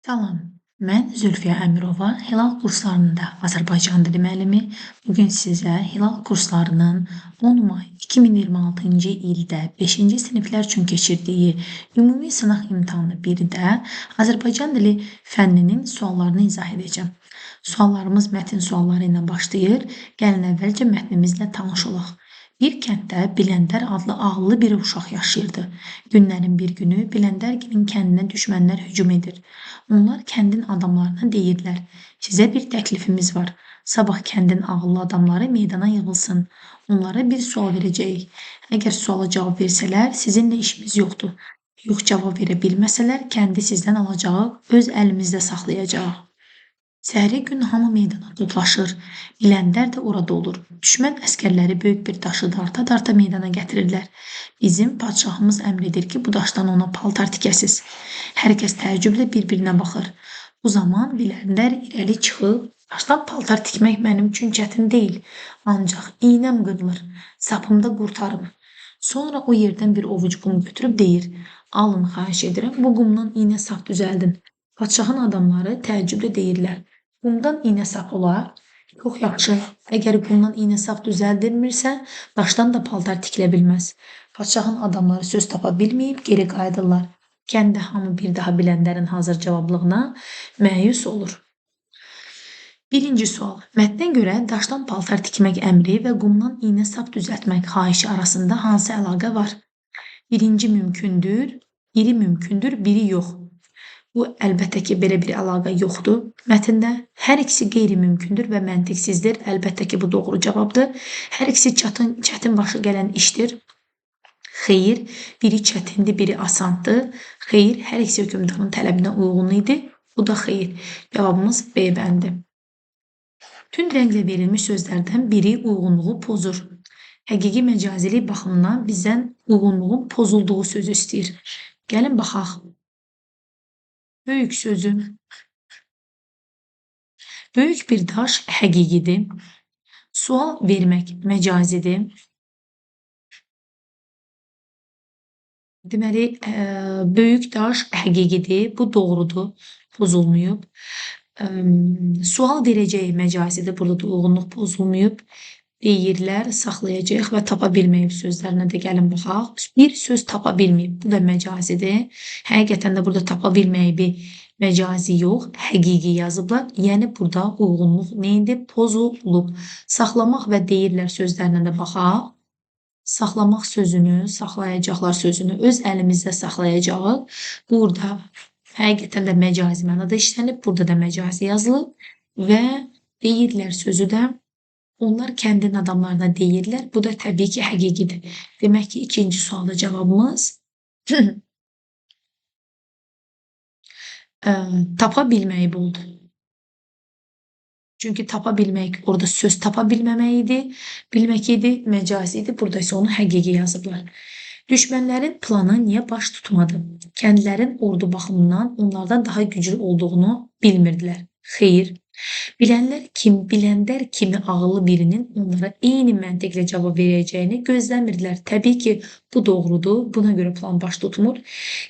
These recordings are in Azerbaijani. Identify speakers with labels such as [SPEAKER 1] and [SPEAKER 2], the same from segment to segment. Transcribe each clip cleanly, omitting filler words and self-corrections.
[SPEAKER 1] Salam, mən Zülfiyə Əmirova, Hilal kurslarında Azərbaycan dili müəllimi. Bugün sizə Hilal kurslarının 10 may 2026-cı ildə 5-ci siniflər üçün keçirdiyi ümumi sınaq imtahanı 1-də Azərbaycan dili fənninin suallarını izah edəcəm. Suallarımız mətn sualları ilə başlayır. Gəlin əvvəlcə mətnimizlə tanış olaq. Bir kənddə Biləndər adlı ağıllı bir uşaq yaşayırdı. Günlərin bir günü Biləndərgilin kəndinə düşmənlər hücum edir. Onlar kəndin adamlarına deyirlər: "Sizə bir təklifimiz var. Sabah kəndin ağıllı adamları meydana yığılsın. Onlara bir sual verəcəyik. Əgər suala cavab versələr, sizinlə işimiz yoxdur. Yox cavab verə bilməsələr, kəndi sizdən alacağıq, öz əlimizdə saxlayacağıq." Səhəri gün hamı meydana toplaşır. Biləndər də orada olur. Düşmən əskərləri böyük bir daşı darta-darta meydana gətirirlər. Bizim padşahımız əmr edir ki, bu daşdan ona paltar tikəsiz. Hər kəs təəccüblə bir-birinə baxır. Bu zaman Biləndər irəli çıxıb, daşdan paltar tikmək mənim üçün çətin deyil. Ancaq iynəm qırılır, sapımda qurtarım. Sonra o yerdən bir ovuc qum götürüb deyir: "Alın, xahiş edirəm, bu qumdan iynə sap düzəldin." Padşahın adamları təəccüblə deyirlər: "Qumdan iynə sap olar?" "Çox yaxşı, əgər qumdan iynə sap düzəldilmirsə, daşdan da paltar tikilə bilməz." Padşahın adamları söz tapa bilməyib geri qayıdırlar. Kəndə hamı bir daha Biləndərin hazır cavablığına məyus olur. Birinci sual. Mətnə görə daşdan paltar tikmək əmri və qumdan iynə sap düzəltmək xahişi arasında hansı əlaqə var? Birinci mümkündür, biri mümkündür, biri yox. Bu əlbəttə ki, belə bir əlaqə yoxdur. Mətndə hər ikisi qeyri-mümkündür və məntiqsizdir. Əlbəttə ki, bu doğru cavabdır. Hər ikisi çətin başa gələn işdir. Xeyr, biri çətindir, biri asandır. Xeyr, hər ikisi hökmdarın tələbinə uyğun idi. Bu da xeyr. Cavabımız B bəndi. Tünd rənglə verilmiş sözlərdən biri uyğunluğu pozur. Həqiqi məcazili baxımdan bizdən uyğunluğun pozulduğu sözü istəyir. Gəlin baxaq. Böyük sözü. Böyük bir daş həqiqidir. Sual vermək məcazidir. Deməli, böyük daş həqiqidir. Bu doğrudur. Pozulmayıb. Sual verəcəyi məcazidir. Burada da uyğunluq pozulmayıb. Deyirlər, saxlayacaq və tapa bilməyib sözlərinə də gəlin baxaq. Bir söz tapa bilməyib. Bu da məcazidir. Həqiqətən də burada tapa bilməyibi məcazi yox, həqiqi yazıblar. Yəni burada uyğunluq nə idi? Pozulub. Saxlamaq və deyirlər sözlərinə də baxaq. Saxlamaq sözünü, saxlayacaqlar sözünü öz əlimizdə saxlayacağıq. Burada həqiqətən də məcazi mənada işlənib, burada da məcazi yazılıb və deyirlər sözü də onlar kəndin adamlarına deyirlər. Bu da təbii ki, həqiqidir. Demək ki, ikinci sualda cavabımız tapa bilməyib oldu. Çünki tapa bilmək orada söz tapa bilməmək idi, bilmək idi, məcazi idi. Burada isə onu həqiqi yazıblar. Düşmənlərin planı niyə baş tutmadı? Kəndlərin ordu baxımından onlardan daha güclü olduğunu bilmirdilər. Xeyr. Biləndər kimi ağıllı birinin onlara eyni məntiqlə cavab verəcəyini gözləmirdilər. Təbii ki, bu doğrudur. Buna görə plan baş tutmur.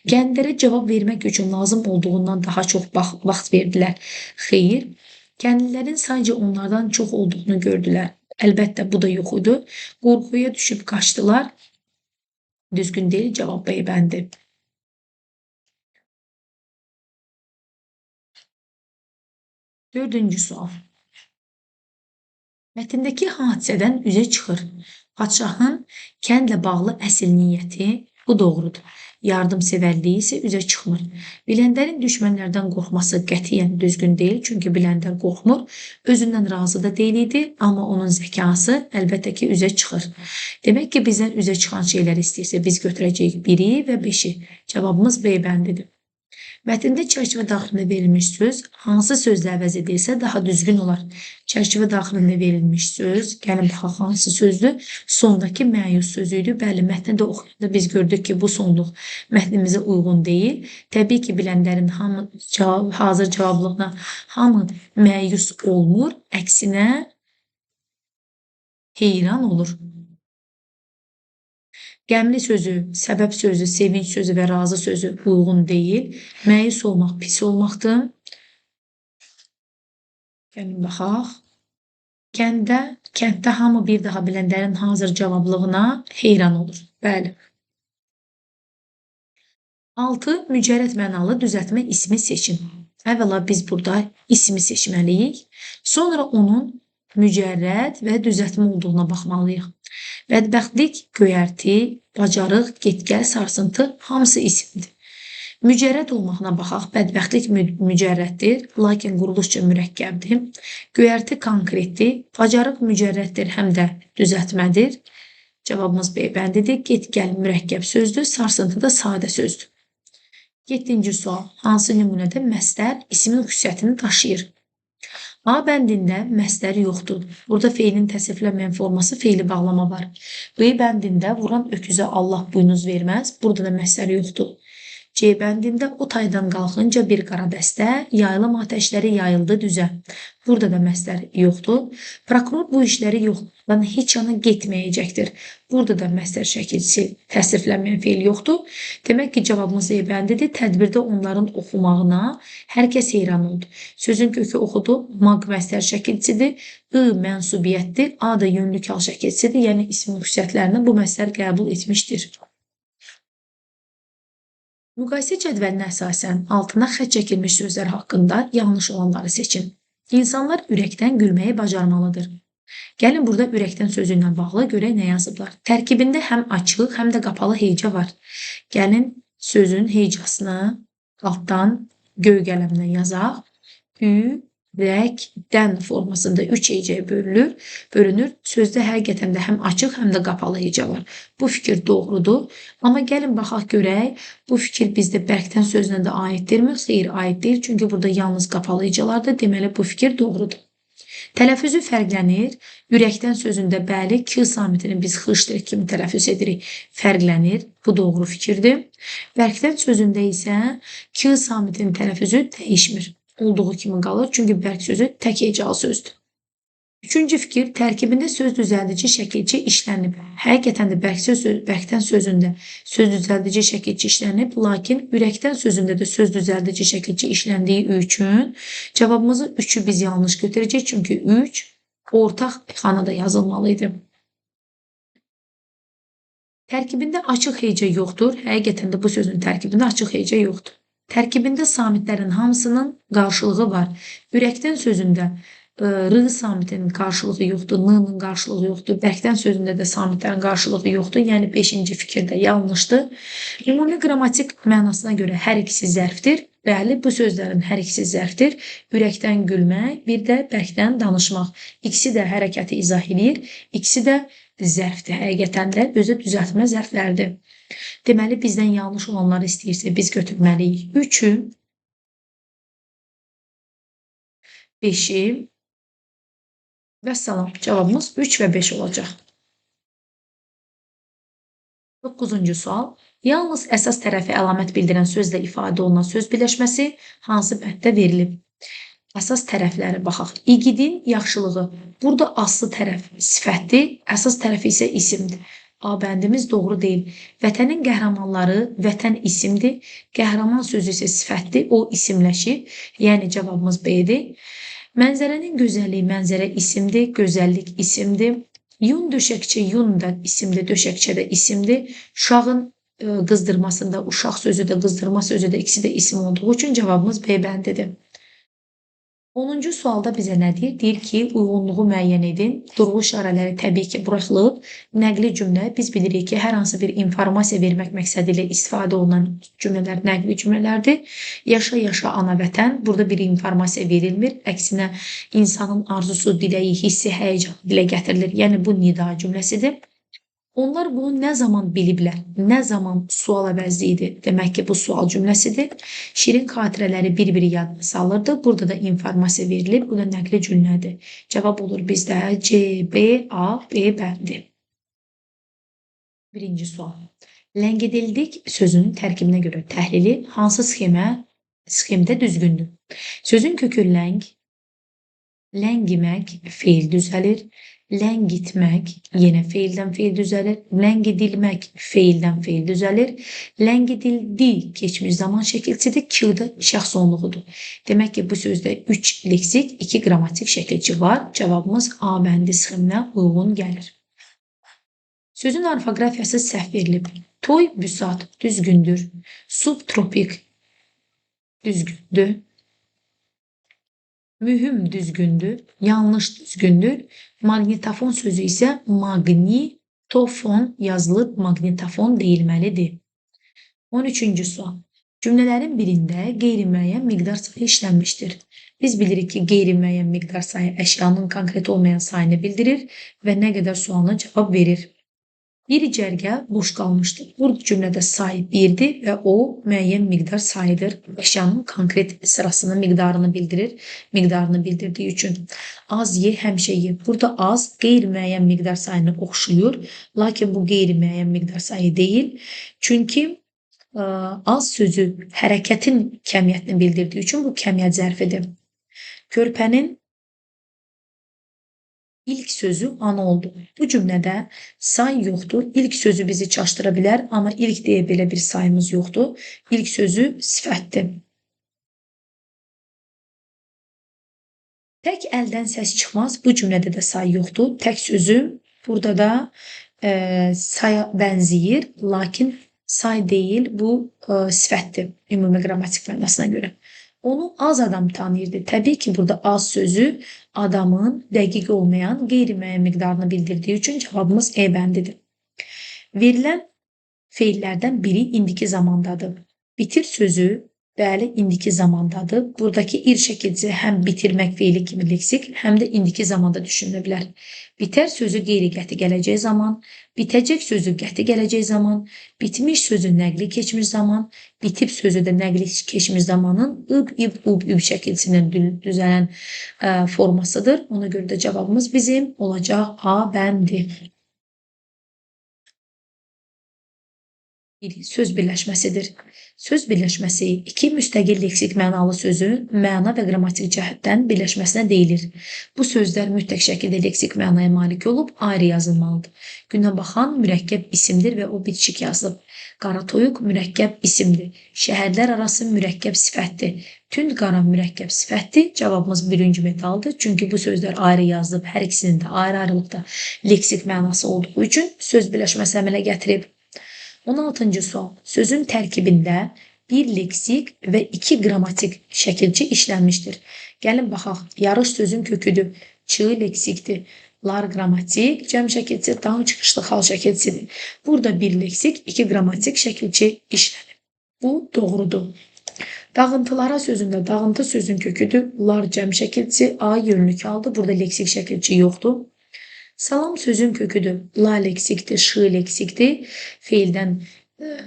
[SPEAKER 1] Kəndlərə cavab vermək üçün lazım olduğundan daha çox vaxt verdilər. Xeyr. Kəndlilərin sadəcə onlardan çox olduğunu gördülər. Əlbəttə, bu da yox idi. Qorxuya düşüb qaçdılar. Düzgün deyil, cavab B bəndi. Dördüncü sual. Mətndəki hadisədən üzə çıxır. Padşahın kəndlə bağlı əsl niyyəti bu doğrudur. Yardımsevərliyi isə üzə çıxmır. Biləndərin düşmənlərdən qorxması qətiyyən düzgün deyil. Çünki Biləndər qorxmur. Özündən razı da deyil idi. Amma onun zəkası əlbəttə ki, üzə çıxır. Demək ki, bizdən üzə çıxan şeylər istəyirsə biz götürəcəyik 1-i və 5-i. Cavabımız B bəndidir. Mətndə çərçivə daxilində verilmiş söz hansı sözlə əvəz edilsə daha düzgün olar? Çərçivə daxilində verilmiş söz, gəlin baxaq hansı sözdür? Sondakı məyus sözüydü. Bəli, mətni də oxuyanda biz gördük ki, bu sonluq mətnimizə uyğun deyil. Təbii ki, Biləndərin hazır cavablığına hamı məyus olmur. Əksinə heyran olur. Qəmli sözü, səbəb sözü, sevinç sözü və razı sözü uyğun deyil. Məyus olmaq pis olmaqdır. Gəlin baxaq. Kənddə hamı bir daha bilənlərin hazır cavablığına heyran olur. Bəli. 6. Mücərrəd mənalı düzəltmə ismi seçin. Əvvəla biz burada ismi seçməliyik. Sonra onun mücərrəd və düzəltmə olduğuna baxmalıyıq. Bədbəxtlik, göyərti, bacarıq, getgəl, sarsıntı hamısı isimdir. Mücərrəd olmağına baxaq. Bədbəxtlik mücərrəddir, lakin quruluşca mürəkkəbdir. Göyərti konkretdir, bacarıq mücərrəddir, həm də düzəltmədir. Cavabımız B bəndidir. Getgəl mürəkkəb sözdür, sarsıntı da sadə sözdür. 7-ci sual. Hansı nümunədə məstər ismin xüsusiyyətini daşıyır? A bəndində məstər yoxdur. Burada feilin təsriflənməyən forması feili bağlama var. B bəndində vuran öküzə Allah buynuz verməz. Burada da məstər yoxdur. C bəndində o taydan qalxınca bir qara dəstə, yayılım atəşləri yayıldı düzə. Burada da məstər yoxdur. Prokuror bu işləri yoxdan heç yana getməyəcəkdir. Burada da məstər şəkilçisi təsriflənməyən feil yoxdur. Demək ki, cavabımız E bəndidir. Tədbirdə onların oxumağına hər kəs heyran oldu. Sözün kökü oxudu. Maq məstər şəkilçisidir. I mənsubiyyətdir. A da yönlü kal şəkilçisidir. Yəni ismin xüsusiyyətlərini bu məstər qəbul etmişdir. Müqayisə cədvəlinə əsasən altına xətt çəkilmiş sözlər haqqında yanlış olanları seçin. İnsanlar ürəkdən gülməyi bacarmalıdır. Gəlin burada ürəkdən sözü ilə bağlı görək nə yazıblar. Tərkibində həm açıq, həm də qapalı heca var. Gəlin sözün hecasını altdan göy qələmlə yazaq. Ürəkdən formasında 3 hecəyə bölünür. Sözdə həqiqətən də həm açıq, həm də qapalı heca var. Bu fikir doğrudur. Amma gəlin baxaq görək, bu fikir bizdə bərkdən sözünə də aiddirmi? Xeyr, aid deyil. Çünki burada yalnız qapalı hecalardır. Deməli, bu fikir doğrudur. Tələffüzü fərqlənir. Ürəkdən sözündə bəli, k samitini biz xışdır kimi tələffüz edirik. Fərqlənir. Bu doğru fikirdir. Bərkdən sözündə isə k samitinin tələffüzü dəyişmir. Olduğu kimi qalır. Çünki bərk sözü tək hecalı sözdür. Üçüncü fikir, tərkibində söz düzəldici şəkilçi işlənib. Həqiqətən də bərkdən sözündə söz düzəldici şəkilçi işlənib, lakin ürəkdən sözündə də söz düzəldici şəkilçi işləndiyi üçün cavabımızı 3'ü biz yanlış götürəcək. Çünki 3 ortaq xanada yazılmalıydı. Tərkibində açıq heca yoxdur. Həqiqətən də bu sözün tərkibində açıq heca yoxdur. Tərkibində samitlərin hamısının qarşılığı var. Ürəkdən sözündə r samitinin qarşılığı yoxdur, n-nin qarşılığı yoxdur. Bərkdən sözündə də samitlərin qarşılığı yoxdur. Yəni 5-ci fikirdə yanlışdır. Ümumi qrammatik mənasına görə hər ikisi zərfdir. Bəli, bu sözlərin hər ikisi zərfdir. Ürəkdən gülmək, bir də bərkdən danışmaq. İkisi də hərəkəti izah edir. İkisi də zərfdir. Həqiqətən də özü düzəltmə zərflərdir. Deməli, bizdən yanlış olanları istəyirsə biz götürməliyik. 3'ü, 5'i və salam. Cavabımız 3 və 5 olacaq. 9-cu sual. Yalnız əsas tərəfi əlamət bildirən sözlə ifadə olunan söz birləşməsi hansı bənddə verilib? Əsas tərəfləri baxaq. İgidin yaxşılığı. Burada aslı tərəf sifətdir, əsas tərəfi isə isimdir. A bəndimiz doğru deyil. Vətənin qəhrəmanları vətən isimdir. Qəhrəman sözü isə sifətdir, o isimləşir. Yəni cavabımız B-dir. Mənzərənin gözəlliyi mənzərə isimdir, gözəllik isimdir. Yun döşəkçə yun da isimdir, döşəkçə də isimdir. Uşağın qızdırmasında uşaq sözü də qızdırma sözü də ikisi də isim olduğu üçün cavabımız B bəndidir. 10-cu sualda bizə nə deyir? Deyir ki, uyğunluğu müəyyən edin. Durğu işarələri təbii ki, buraxılıb. Nəqli cümlə, biz bilirik ki, hər hansı bir informasiya vermək məqsədi ilə istifadə olunan cümlələr nəqli cümlələrdir. Yaşa, yaşa ana vətən. Burada bir informasiya verilmir. Əksinə, insanın arzusu, diləyi, hissi, həyəcanı dilə gətirilir. Yəni, bu nida cümləsidir. Onlar bunu nə zaman biliblər? Nə zaman sual əvəzliyidir? Demək ki, bu sual cümləsidir. Şirin xatirələri bir-biri yadına salırdı. Burada da informasiya verilib. Bu da nəqli cümlədir. Cavab olur bizdə C, B, A, B bəndi. Birinci sual. Ləngedildik sözünün tərkibinə görə təhlili hansı sxemdə düzgündür? Sözün kökü ləng, ləngimək, feil düzəlir. Ləngitmək yenə feildən feil düzəlir. Ləngidilmək feildən feil düzəlir. Ləngidildi keçmiş zaman şəkilçidir. Kildə şəxs onluğudur. Demək ki, bu sözdə 3 leksik, 2 qrammatik şəkilçi var. Cavabımız A bəndi sxeminə uyğun gəlir. Sözün orfoqrafiyası səhv verilib. Toy, büsat düzgündür. Subtropik düzgündür. Mühüm düzgündür. Yanlış düzgündür. Magnetofon sözü isə magnitofon yazılır, magnetofon deyilməlidir. 13-cü sual. Cümlələrin birində qeyri-müəyyən miqdar sayı işlənmişdir. Biz bilirik ki, qeyri-müəyyən miqdar sayı əşyanın konkret olmayan sayını bildirir və nə qədər sualına cavab verir. Bir cərgə boş qalmışdır. Burada cümlədə say 1-dir və o müəyyən miqdar sayıdır. Əşyanın konkret sırasını, miqdarını bildirir. Miqdarını bildirdiyi üçün az ye, həmişə ye. Burada az qeyri-müəyyən miqdar sayını oxşuyur. Lakin bu qeyri-müəyyən miqdar sayı deyil. Çünki az sözü hərəkətin kəmiyyətini bildirdiyi üçün bu kəmiyyət zərfidir. Körpənin İlk sözü ana oldu. Bu cümlədə say yoxdur. İlk sözü bizi çaşdıra bilər, amma ilk deyə belə bir sayımız yoxdur. İlk sözü sifətdir. Tək əldən səs çıxmaz. Bu cümlədə də say yoxdur. Tək sözü burada da saya bənzəyir, lakin say deyil, bu sifətdir ümumi qrammatik mənasına görə. Onu az adam tanıyırdı. Təbii ki, burada az sözü adamın dəqiq olmayan qeyri-müəyyən miqdarını bildirdiyi üçün cavabımız E bəndidir. Verilən feillərdən biri indiki zamandadır. Bitir sözü, bəli, indiki zamandadır. Buradakı ir şəkilcisi həm bitirmək feili kimi leksik, həm də indiki zamanda düşünülə bilər. Bitər sözü qeyri-qəti gələcək zaman, bitəcək sözü qəti gələcək zaman, bitmiş sözü nəqli keçmiş zaman, bitib sözü də nəqli keçmiş zamanın ıb, ib, ub, üb şəkilçinin düzələn formasıdır. Ona görə də cavabımız bizim olacaq A bəndi. Söz birləşməsidir. Söz birləşməsi iki müstəqil leksik mənalı sözün məna və qrammatik cəhətdən birləşməsinə deyilir. Bu sözlər mütləq şəkildə leksik mənaya malik olub ayrı yazılmalıdır. Günə baxan mürəkkəb isimdir və o bitişik yazılıb. Qara toyuq mürəkkəb isimdir. Şəhərlər arası mürəkkəb sifətdir. Tünd qara mürəkkəb sifətdir. Cavabımız birinci metaldır. Çünki bu sözlər ayrı yazılıb. Hər ikisinin də ayrı-ayrılıqda leksik mənası olduğu üçün söz birləşməsi əmələ gətirib. 16-cı sual. Sözün tərkibində bir leksik və 2 qrammatik şəkilçi işlənmişdir. Gəlin baxaq. Yarış sözün köküdür. Çığ leksikdir. Lar qrammatik, cəm şəkilçi, tam çıxışlı xal şəkilçidir. Burada bir leksik, 2 qrammatik şəkilçi işlənir. Bu doğrudur. Dağıntılara sözündə dağıntı sözün köküdür. Lar cəm şəkilçi, A yönlük aldı. Burada leksik şəkilçi yoxdur. Salam sözün köküdür. La leksikdir, şı leksikdir. Feildən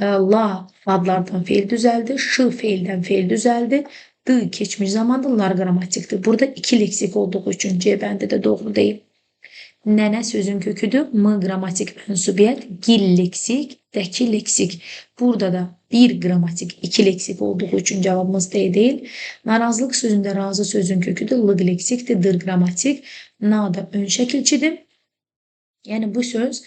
[SPEAKER 1] la adlardan feil düzəldi, şı feildən feil düzəldi. D keçmiş zamanda lar qrammatikdir. Burada 2 leksik olduğu üçün C bəndi də doğru deyil. Nənə sözün köküdür. M qrammatik mənsubiyyət, gil leksik, dəki leksik. Burada da 1 qrammatik, 2 leksik olduğu üçün cavabımız D deyil. Narazılıq sözündə razı sözün köküdür. Lıq leksikdir, dır qrammatik. Na da ön şəkilçidir. Yəni bu söz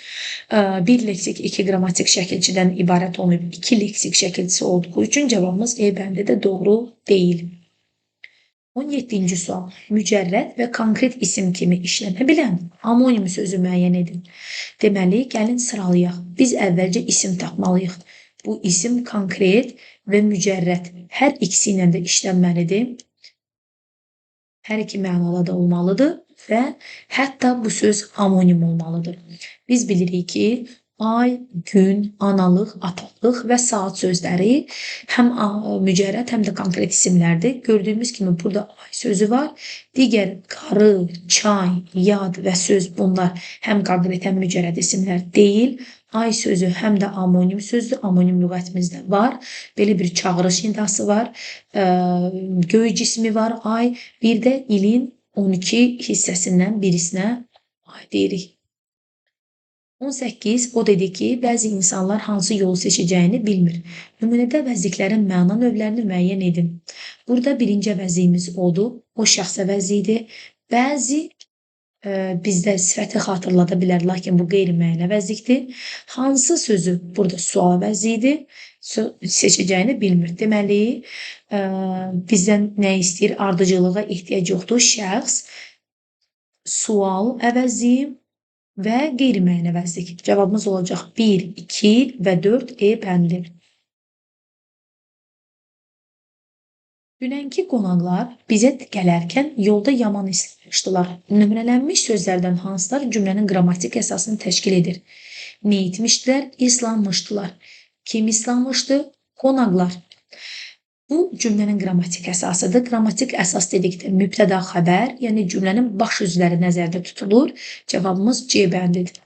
[SPEAKER 1] 1 leksik, 2 qrammatik şəkilçidən ibarət olmayıb, 2 leksik şəkilçisi olduğu üçün cavabımız E bəndi də doğru deyil. 17-ci sual. Mücərrəd və konkret isim kimi işlənə bilən amonim sözü müəyyən edin. Deməli, gəlin sıralayaq. Biz əvvəlcə isim tapmalıyıq. Bu isim konkret və mücərrəd hər ikisi ilə də işlənməlidir. Hər iki mənada da olmalıdır. Və hətta bu söz amonim olmalıdır. Biz bilirik ki, ay, gün, analıq, atalıq və saat sözləri həm mücərrəd, həm də konkret isimlərdir. Gördüyümüz kimi burada ay sözü var. Digər qarı, çay, yad və söz bunlar həm konkret, həm mücərrəd isimlər deyil. Ay sözü həm də amonim sözdür. Amonim lüğətimizdə var. Belə bir çağırış nidası var. Göy cismi var, ay. Bir də ilin 12 hissəsindən birisinə ay deyirik. 18. O dedi ki, bəzi insanlar hansı yolu seçəcəyini bilmir. Nümunədə əvəzliklərin məna növlərini müəyyən edin. Burada birinci əvəzliyimiz odur. O şəxs əvəzliyidir. Bəzi bizdə sifəti xatırlada bilər, lakin bu qeyri-müəyyən əvəzlikdir. Hansı sözü burada sual əvəzliyidir? Seçəcəyini bilmir. Deməli, bizdən nə istəyir? Ardıcılığa ehtiyac yoxdur. Şəxs, sual əvəzliyi və qeyri-müəyyən əvəzlik. Cavabımız olacaq 1, 2 və 4 E bəndi. Dünənki qonaqlar bizə gələrkən yolda yaman islanmışdılar. Nömrələnmiş sözlərdən hansılar cümlənin qrammatik əsasını təşkil edir? Nə etmişdilər? İslanmışdılar. Kim islanmışdı? Qonaqlar. Bu cümlənin qrammatik əsasıdır. Qrammatik əsas dedikdə mübtəda xəbər, yəni cümlənin baş üzvləri nəzərdə tutulur. Cavabımız C bəndidir.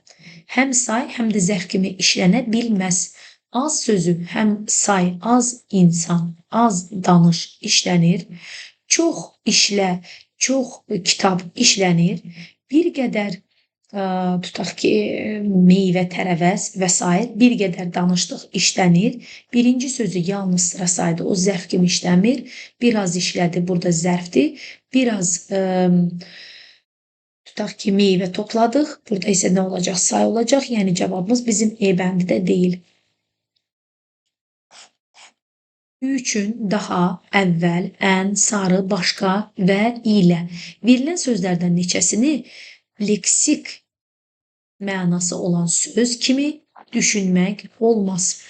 [SPEAKER 1] Həm say, həm də zərf kimi işlənə bilməz. Az sözü həm say, az insan, az danış işlənir. Çox işlə, çox kitab işlənir. Bir qədər tutaq ki, meyvə, tərəvəz və s. bir qədər danışdıq işlənir. Birinci sözü yalnız sıra saydı, o zərf kimi işləmir. Biraz işlədi, burada zərfdir. Biraz tutaq ki, meyvə topladıq. Burada isə nə olacaq? Say olacaq. Yəni cavabımız bizim E bəndi də deyil. Üçün, daha, əvvəl, ən, sarı, başqa və ilə verilən sözlərdən neçəsini leksik mənası olan söz kimi düşünmək olmaz.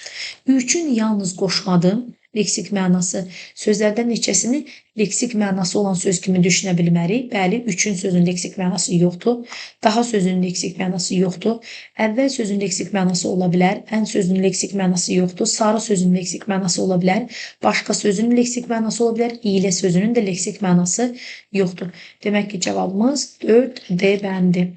[SPEAKER 1] Üçün yalnız qoşmadım. Leksik mənası sözlərdən neçəsini leksik mənası olan söz kimi düşünə bilmərik. Bəli, üçün sözün leksik mənası yoxdur. Daha sözün leksik mənası yoxdur. Əvvəl sözün leksik mənası ola bilər. Ən sözün leksik mənası yoxdur. Sarı sözün leksik mənası ola bilər. Başqa sözün leksik mənası ola bilər. İlə sözünün də leksik mənası yoxdur. Demək ki, cavabımız 4D bəndi.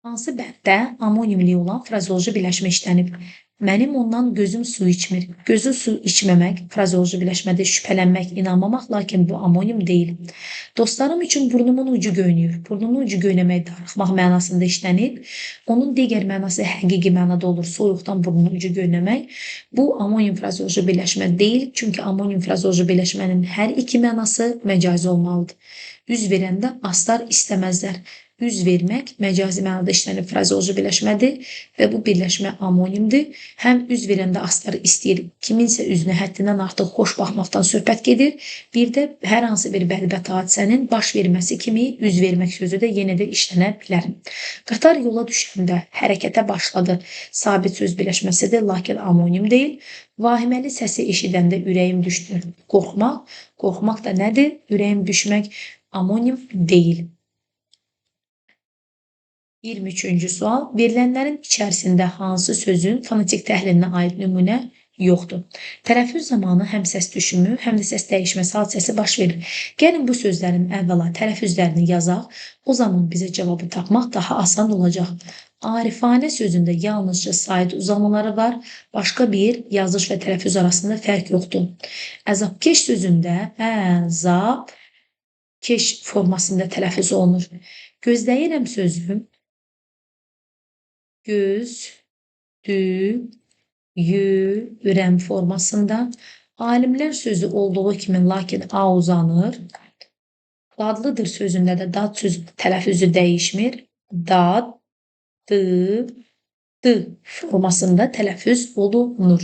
[SPEAKER 1] Hansı bənddə amonimli olan frazeoloji birləşmə işlənib? Mənim ondan gözüm su içmir. Gözü su içməmək frazeoloji birləşmədə şübhələnmək, inanmamaq, lakin bu amonim deyil. Dostlarım üçün burnumun ucu göynüyür. Burnunun ucu göynəmək, darıxmaq mənasında işlənib. Onun digər mənası həqiqi mənada olur. Soyuqdan burnunun ucu göynəmək. Bu amonim frazeoloji birləşmə deyil. Çünki amonim frazeoloji birləşmənin hər iki mənası məcazi olmalıdır. Üz verəndə aslar istəməzlər. Üz vermək məcazi mənada işlənib frazeoloji birləşmədir və bu birləşmə amonimdir. Həm üz verəndə aslar istəyir, kiminsə üzünə həddindən artıq xoş baxmaqdan söhbət gedir. Bir də hər hansı bir bədbəxt hadisənin baş verməsi kimi üz vermək sözü də yenə də işlənə bilər. Qatar yola düşəndə hərəkətə başladı. Sabit söz birləşməsidir, lakin amonim deyil. Vahiməli səsi eşidəndə ürəyim düşdü. Qorxmaq, qorxmaq da nədir? Ürəyim düşmək amonim deyil. 23-cü sual. Verilənlərin içərisində hansı sözün fonetik təhlilinə aid nümunə yoxdur? Tələffüz zamanı həm səs düşümü, həm də səs dəyişməsi hadisəsi baş verir. Gəlin bu sözlərin əvvəla tələffüzlərini yazaq. O zaman bizə cavabı tapmaq daha asan olacaq. Arifanə sözündə yalnızca sait uzamaları var. Başqa bir yazış və tələffüz arasında fərq yoxdur. Əzabkeş sözündə əzabkeş formasında tələffüz olunur. Gözləyirəm sözü gözləyirəm formasında. Alimlər sözü olduğu kimi lakin A uzanır. Dadlıdır sözündə də dad sözü tələffüzü dəyişmir. D formasında tələffüz olunur.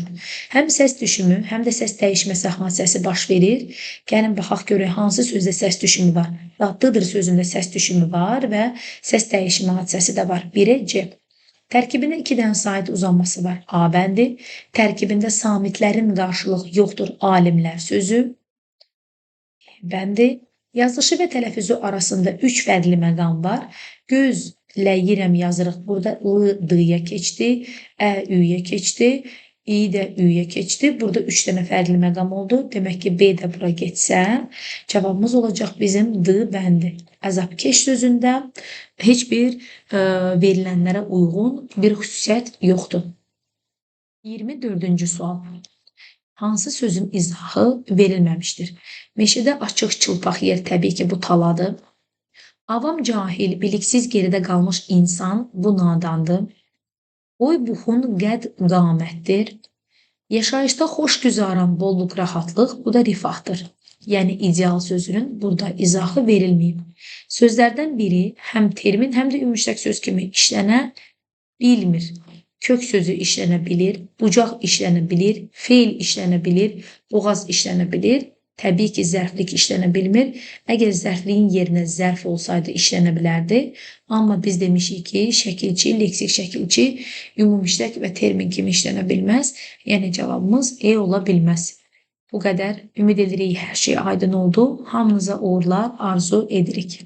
[SPEAKER 1] Həm səs düşümü, həm də səs dəyişməsi hadisəsi baş verir. Gəlin baxaq görək hansı sözdə səs düşümü var. Dadlıdır sözündə səs düşümü var və səs dəyişmə hadisəsi də var. 1-ə C. Tərkibində 2 dənə sait uzanması var. A bəndi. Tərkibində samitlərin qarşılığı yoxdur. Alimlər sözü. Bəndi. Yazışı və tələffüzü arasında 3 fərqli məqam var. Gözləyirəm yazırıq. Burada I, D-yə keçdi. Ə, Ü-yə keçdi. İ də Ü-yə keçdi. Burada 3 dənə fərqli məqam oldu. Demək ki, B də bura getsə, cavabımız olacaq bizim D bəndi. Əzabkeş sözündə heç bir verilənlərə uyğun bir xüsusiyyət yoxdur. 24-cü sual. Hansı sözün izahı verilməmişdir? Meşədə açıq çılpaq yer təbii ki, bu taladır. Avam cahil, biliksiz geridə qalmış insan bu nadandır. Boy buxun qəd qamətdir. Yaşayışda xoş güzaran, bolluk, rahatlıq, bu da rifahdır. Yəni ideal sözünün burada izahı verilməyib. Sözlərdən biri həm termin, həm də ümumüştək söz kimi işlənə bilmir. Kök sözü işlənə bilir, bucaq işlənə bilir, feil işlənə bilir, boğaz işlənə bilir. Təbii ki, zərflik işlənə bilmir. Əgər zərfliyin yerinə zərf olsaydı işlənə bilərdi. Amma biz demişik ki, şəkilçi, leksik şəkilçi ümumüştək və termin kimi işlənə bilməz. Yəni cavabımız E ola bilməz. Bu qədər. Ümid edirik hər şey aydın oldu. Hamınıza uğurlar arzu edirik.